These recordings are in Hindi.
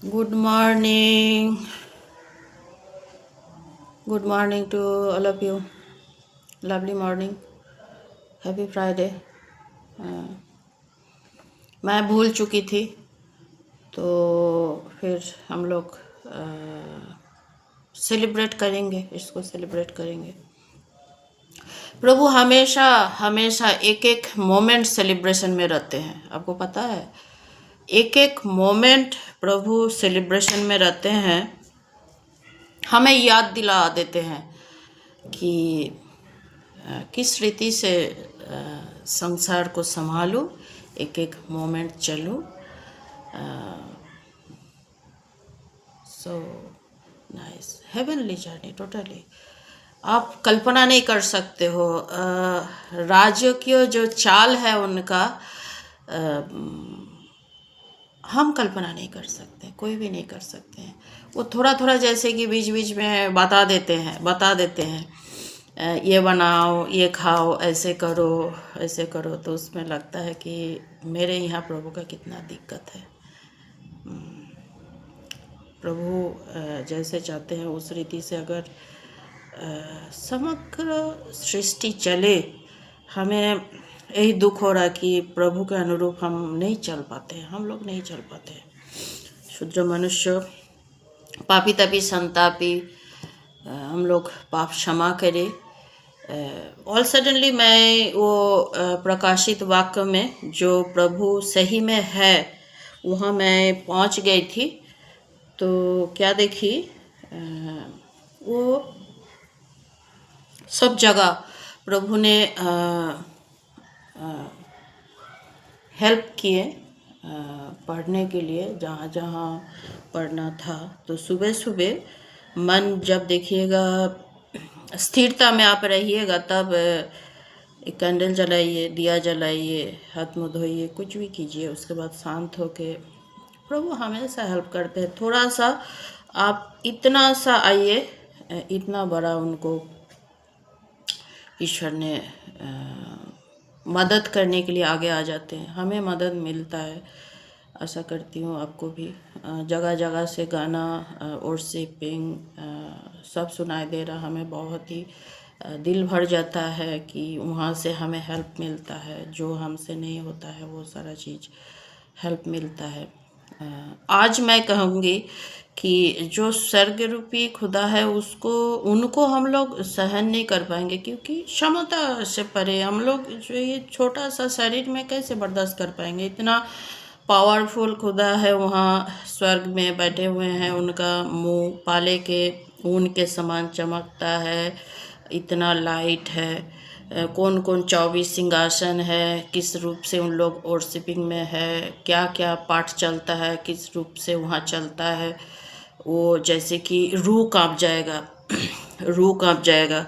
Good morning. Good morning to all of you. Lovely morning. Happy Friday. मैं भूल चुकी थी तो फिर हम लोग सेलिब्रेट करेंगे, इसको सेलिब्रेट करेंगे। प्रभु हमेशा हमेशा एक एक मोमेंट सेलिब्रेशन में रहते हैं, आपको पता है। एक एक मोमेंट प्रभु सेलिब्रेशन में रहते हैं, हमें याद दिला देते हैं कि किस रीति से संसार को संभालूं, एक एक मोमेंट चलूं। So nice, heavenly journey totally. आप कल्पना नहीं कर सकते हो राजकीय जो चाल है उनका, हम कल्पना नहीं कर सकते, कोई भी नहीं कर सकते हैं। वो थोड़ा थोड़ा जैसे कि बीच बीच में बता देते हैं ये बनाओ, ये खाओ, ऐसे करो, तो उसमें लगता है कि मेरे यहाँ प्रभु का कितना दिक्कत है। प्रभु जैसे चाहते हैं उस रीति से अगर समग्र सृष्टि चले, हमें यही दुख हो रहा है कि प्रभु के अनुरूप हम नहीं चल पाते हैं, हम लोग नहीं चल पाते हैं। शुद्र मनुष्य, पापी तपी संतापी, हम लोग पाप क्षमा करें। ऑल सडनली मैं वो प्रकाशित वाक्य में जो प्रभु सही में है वहाँ मैं पहुँच गई थी। तो क्या देखी, वो सब जगह प्रभु ने हेल्प किए पढ़ने के लिए, जहाँ जहाँ पढ़ना था। तो सुबह सुबह मन जब देखिएगा स्थिरता में आप रहिएगा, तब एक कैंडल जलाइए, दिया जलाइए, हाथ मुँह धोइए, कुछ भी कीजिए, उसके बाद शांत होके प्रभु हमेशा हेल्प करते हैं। थोड़ा सा आप इतना सा आइए, इतना बड़ा उनको ईश्वर ने मदद करने के लिए आगे आ जाते हैं, हमें मदद मिलता है। आशा करती हूँ आपको भी जगह जगह से गाना वर्शिपिंग सब सुनाई दे रहा, हमें बहुत ही दिल भर जाता है कि वहाँ से हमें हेल्प मिलता है। जो हमसे नहीं होता है वो सारा चीज़ हेल्प मिलता है। आज मैं कहूँगी कि जो स्वर्ग रूपी खुदा है उनको हम लोग सहन नहीं कर पाएंगे, क्योंकि क्षमता से परे हम लोग जो ये छोटा सा शरीर में कैसे बर्दाश्त कर पाएंगे। इतना पावरफुल खुदा है, वहाँ स्वर्ग में बैठे हुए हैं, उनका मुंह पाले के ऊन के समान चमकता है, इतना लाइट है। कौन कौन 24 सिंहासन है, किस रूप से उन लोग वर्शिपिंग में है, क्या क्या पाठ चलता है, किस रूप से वहाँ चलता है। वो जैसे कि रूह कांप जाएगा रूह कांप जाएगा।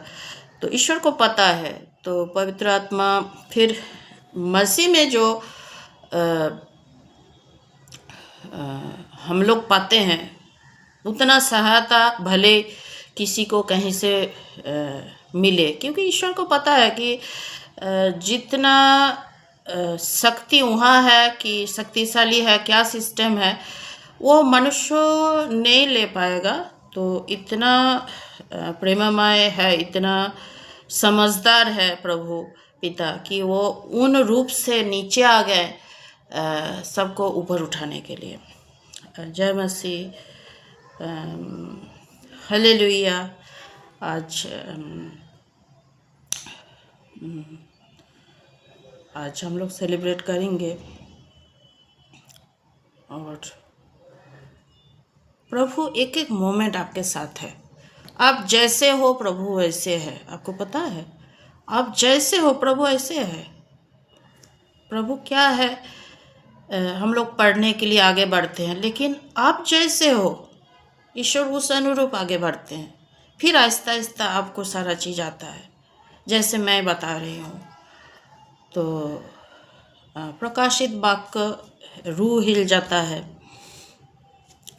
तो ईश्वर को पता है। तो पवित्र आत्मा फिर मसीह में जो हम लोग पाते हैं, उतना सहायता भले किसी को कहीं से मिले, क्योंकि ईश्वर को पता है कि जितना शक्ति वहाँ है कि शक्तिशाली है, क्या सिस्टम है, वो मनुष्य नहीं ले पाएगा। तो इतना प्रेममय है, इतना समझदार है प्रभु पिता कि वो उन रूप से नीचे आ गए सबको ऊपर उठाने के लिए। जय मसीह, हालेलुया। आज हम लोग सेलिब्रेट करेंगे और प्रभु एक एक मोमेंट आपके साथ है। आप जैसे हो प्रभु वैसे है, आपको पता है। आप जैसे हो प्रभु ऐसे है। प्रभु क्या है, हम लोग पढ़ने के लिए आगे बढ़ते हैं, लेकिन आप जैसे हो ईश्वर उस अनुरूप आगे बढ़ते हैं। फिर आहिस्ता आहिस्ता आपको सारा चीज़ आता है, जैसे मैं बता रही हूँ। तो प्रकाशित वाक्य रूह हिल जाता है।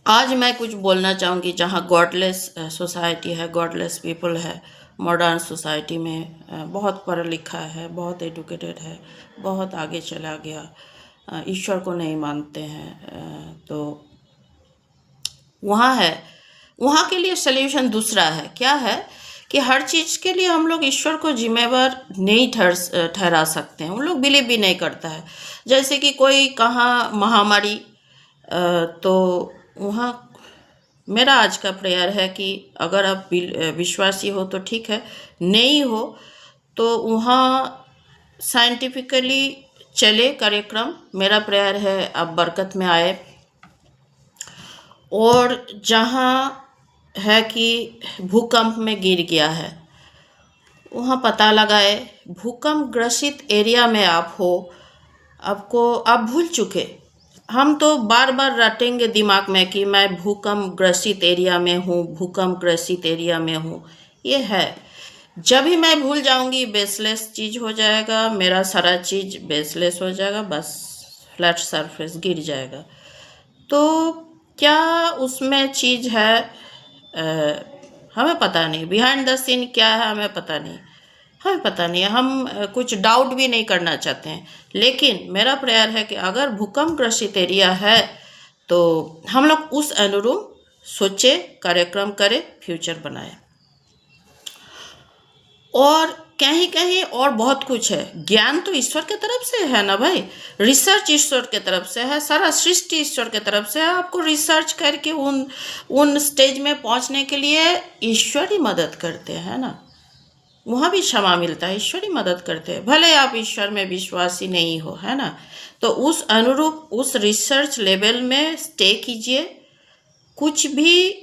आज मैं कुछ बोलना चाहूँगी जहाँ गॉडलेस सोसाइटी है, गॉडलेस पीपल है। मॉडर्न सोसाइटी में बहुत पढ़ा लिखा है, बहुत एजुकेटेड है, बहुत आगे चला गया, ईश्वर को नहीं मानते हैं। तो वहाँ है। वहाँ के लिए सल्यूशन दूसरा है। क्या है कि हर चीज़ के लिए हम लोग ईश्वर को जिम्मेवार नहीं ठहरा सकते हैं। उन लोग बिलीव भी नहीं करता है। जैसे कि कोई कहाँ महामारी, तो वहाँ मेरा आज का प्रेयर है कि अगर आप विश्वासी हो तो ठीक है, नहीं हो तो वहाँ साइंटिफिकली चले कार्यक्रम। मेरा प्रेयर है आप बरकत में आए। और जहाँ है कि भूकंप में गिर गया है, वहाँ पता लगाए। भूकंप ग्रसित एरिया में आप हो, आप भूल चुके। हम तो बार बार रटेंगे दिमाग में कि मैं भूकंप ग्रसित एरिया में हूँ, भूकंप ग्रसित एरिया में हूँ। ये है, जब भी मैं भूल जाऊंगी बेसलेस चीज़ हो जाएगा, मेरा सारा चीज़ बेसलेस हो जाएगा, बस फ्लैट सरफेस गिर जाएगा। तो क्या उसमें चीज़ है, हमें पता नहीं। बिहाइंड द सीन क्या है हमें पता नहीं, हमें पता नहीं है। हम कुछ डाउट भी नहीं करना चाहते हैं। लेकिन मेरा प्रेयर है कि अगर भूकंप ग्रसित एरिया है तो हम लोग उस अनुरूप सोचे, कार्यक्रम करें, फ्यूचर बनाए। और कहीं कहीं और बहुत कुछ है। ज्ञान तो ईश्वर के तरफ से है ना भाई, रिसर्च ईश्वर के तरफ से है, सारा सृष्टि ईश्वर के तरफ से है। आपको रिसर्च करके उन स्टेज में पहुंचने के लिए ईश्वर ही मदद करते हैं ना। वहाँ भी क्षमा मिलता है, ईश्वर ही मदद करते हैं। भले आप ईश्वर में विश्वासी नहीं हो, है ना, तो उस अनुरूप उस रिसर्च लेवल में स्टे कीजिए। कुछ भी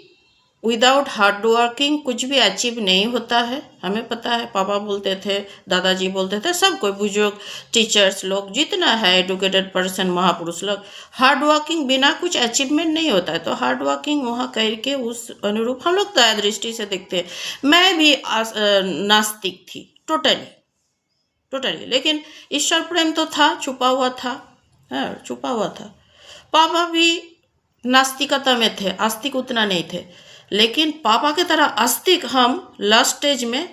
विदाउट हार्ड वर्किंग कुछ भी अचीव नहीं होता है। हमें पता है, पापा बोलते थे, दादाजी बोलते थे, सब कोई बुजुर्ग, टीचर्स लोग, जितना है एडुकेटेड पर्सन, महापुरुष लोग, हार्ड वर्किंग बिना कुछ अचीवमेंट नहीं होता है। तो हार्ड वर्किंग वहाँ करके उस अनुरूप हम लोग दया दृष्टि से देखते हैं। मैं भी नास्तिक थी टोटली, लेकिन ईश्वर प्रेम तो था, छुपा हुआ था, छुपा हुआ था। पापा भी नास्तिकता में थे, आस्तिक उतना नहीं थे। लेकिन पापा की तरह आस्तिक हम लास्ट स्टेज में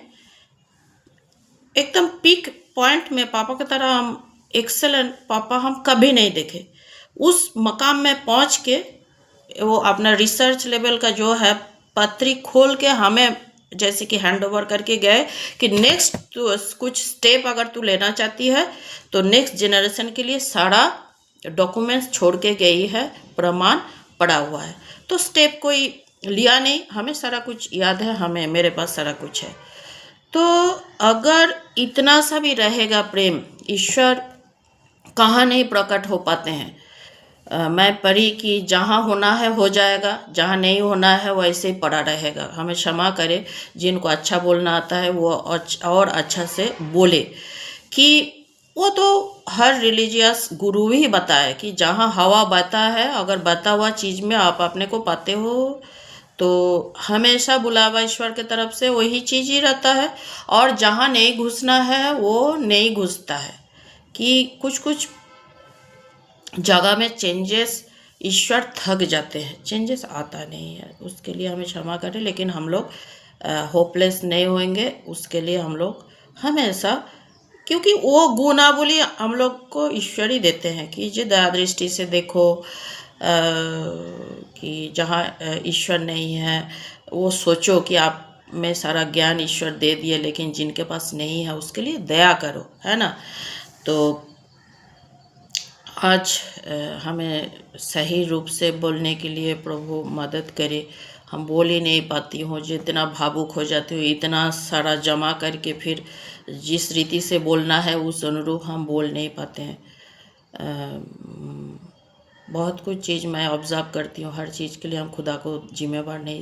एकदम पीक पॉइंट में पापा की तरह हम एक्सेलेंट पापा हम कभी नहीं देखे। उस मकाम में पहुंच के वो अपना रिसर्च लेवल का जो है पत्री खोल के हमें जैसे कि हैंड ओवर करके गए कि नेक्स्ट कुछ स्टेप अगर तू लेना चाहती है तो नेक्स्ट जनरेशन के लिए सारा डॉक्यूमेंट्स छोड़ के गई है, प्रमाण पड़ा हुआ है। तो स्टेप कोई लिया नहीं, हमें सारा कुछ याद है, हमें मेरे पास सारा कुछ है। तो अगर इतना सा भी रहेगा प्रेम, ईश्वर कहाँ नहीं प्रकट हो पाते हैं। मैं पढ़ी कि जहाँ होना है हो जाएगा, जहाँ नहीं होना है वैसे ही पड़ा रहेगा। हमें क्षमा करे, जिनको अच्छा बोलना आता है वो और अच्छा से बोले। कि वो तो हर रिलीजियस गुरु ही बताए कि जहाँ हवा बहता है, अगर बहता हुआ चीज़ में आप अपने को पाते हो तो हमेशा बुलावा ईश्वर के तरफ से वही चीज़ ही रहता है। और जहाँ नहीं घुसना है वो नहीं घुसता है। कि कुछ कुछ जगह में चेंजेस ईश्वर थक जाते हैं, चेंजेस आता नहीं है, उसके लिए हमें क्षमा करें। लेकिन हम लोग होपलेस नहीं होंगे, उसके लिए हम लोग हमेशा, क्योंकि वो गुना बोली हम लोग को ईश्वर ही देते हैं कि जो दया दृष्टि से देखो, कि जहाँ ईश्वर नहीं है वो सोचो कि आप में सारा ज्ञान ईश्वर दे दिए, लेकिन जिनके पास नहीं है उसके लिए दया करो, है ना। तो आज हमें सही रूप से बोलने के लिए प्रभु मदद करे। हम बोल ही नहीं पाती हूँ, जितना भावुक हो जाती हूँ, इतना सारा जमा करके फिर जिस रीति से बोलना है उस अनुरूप हम बोल नहीं पाते हैं। बहुत कुछ चीज़ मैं ऑब्ज़र्व करती हूँ, हर चीज़ के लिए हम खुदा को जिम्मेवार नहीं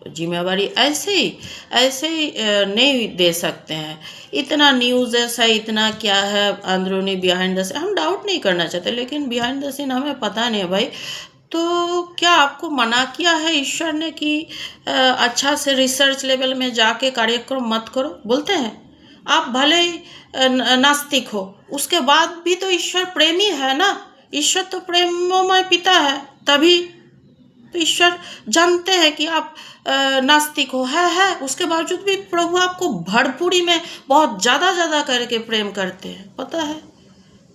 जिम्मेवारी ऐसे ही नहीं दे सकते हैं। इतना न्यूज़ ऐसा, इतना क्या है अंदरूनी बिहाइंड द सीन, हम डाउट नहीं करना चाहते, लेकिन बिहाइंड द सीन हमें पता नहीं है भाई। तो क्या आपको मना किया है ईश्वर ने कि अच्छा से रिसर्च लेवल में जाके कार्यक्रम मत करो? बोलते हैं आप भले ही नास्तिक हो, उसके बाद भी तो ईश्वर प्रेमी है ना। ईश्वर तो प्रेममय पिता है, तभी तो ईश्वर जानते हैं कि आप नास्तिक हो, है उसके बावजूद भी प्रभु आपको भरपूरी में बहुत ज़्यादा करके प्रेम करते हैं, पता है।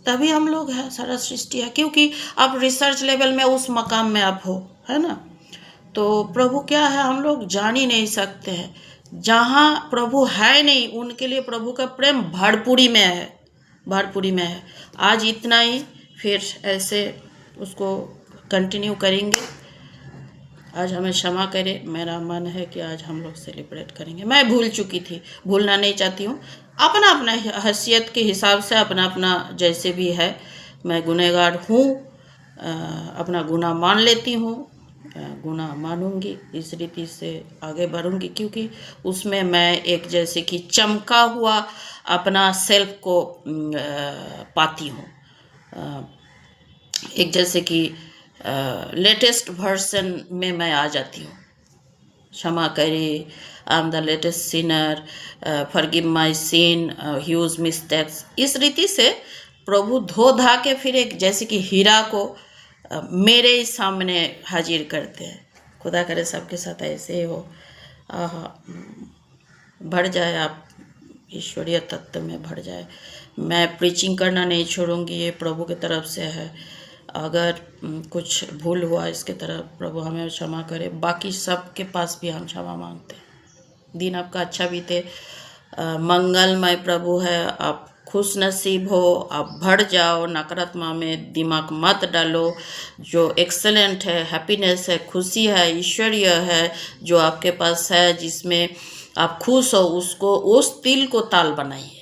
तभी हम लोग हैं, सारा सृष्टि है, क्योंकि आप रिसर्च लेवल में उस मकाम में आप हो, है ना। तो प्रभु क्या है हम लोग जान ही नहीं सकते हैं। जहाँ प्रभु है नहीं उनके लिए प्रभु का प्रेम भरपूरी में है, भरपूरी में है। आज इतना ही, फिर ऐसे उसको कंटिन्यू करेंगे। आज हमें क्षमा करें, मेरा मन है कि आज हम लोग सेलिब्रेट करेंगे। मैं भूल चुकी थी, भूलना नहीं चाहती हूँ। अपना अपना हैसियत के हिसाब से, अपना अपना जैसे भी है, मैं गुनहगार हूँ, अपना गुनाह मान लेती हूँ, गुनाह मानूंगी, इस रीति से आगे बढ़ूंगी, क्योंकि उसमें मैं एक जैसे कि चमका हुआ अपना सेल्फ को पाती हूँ। एक जैसे कि लेटेस्ट वर्जन में मैं आ जाती हूँ। क्षमा करे, I am the latest sinner, forgive my sin, huge mistakes. इस रीति से प्रभु धो धा के फिर एक जैसे कि हीरा को मेरे ही सामने हाजिर करते हैं। खुदा करे सबके साथ ऐसे ही हो। बढ़ जाए, आप ईश्वरीय तत्व में बढ़ जाए। मैं प्रीचिंग करना नहीं छोड़ूंगी, ये प्रभु की तरफ से है। अगर कुछ भूल हुआ इसके तरफ, प्रभु हमें क्षमा करे। बाकी सब के पास भी हम क्षमा मांगते हैं। दिन आपका अच्छा बीते, मंगलमय प्रभु है। आप खुश नसीब हो, आप बढ़ जाओ, नकारात्मक में दिमाग मत डालो। जो एक्सेलेंट है, हैप्पीनेस है, खुशी है, ईश्वरीय है, जो आपके पास है, जिसमें आप खुश हो, उसको, उस तिल को ताल बनाइए।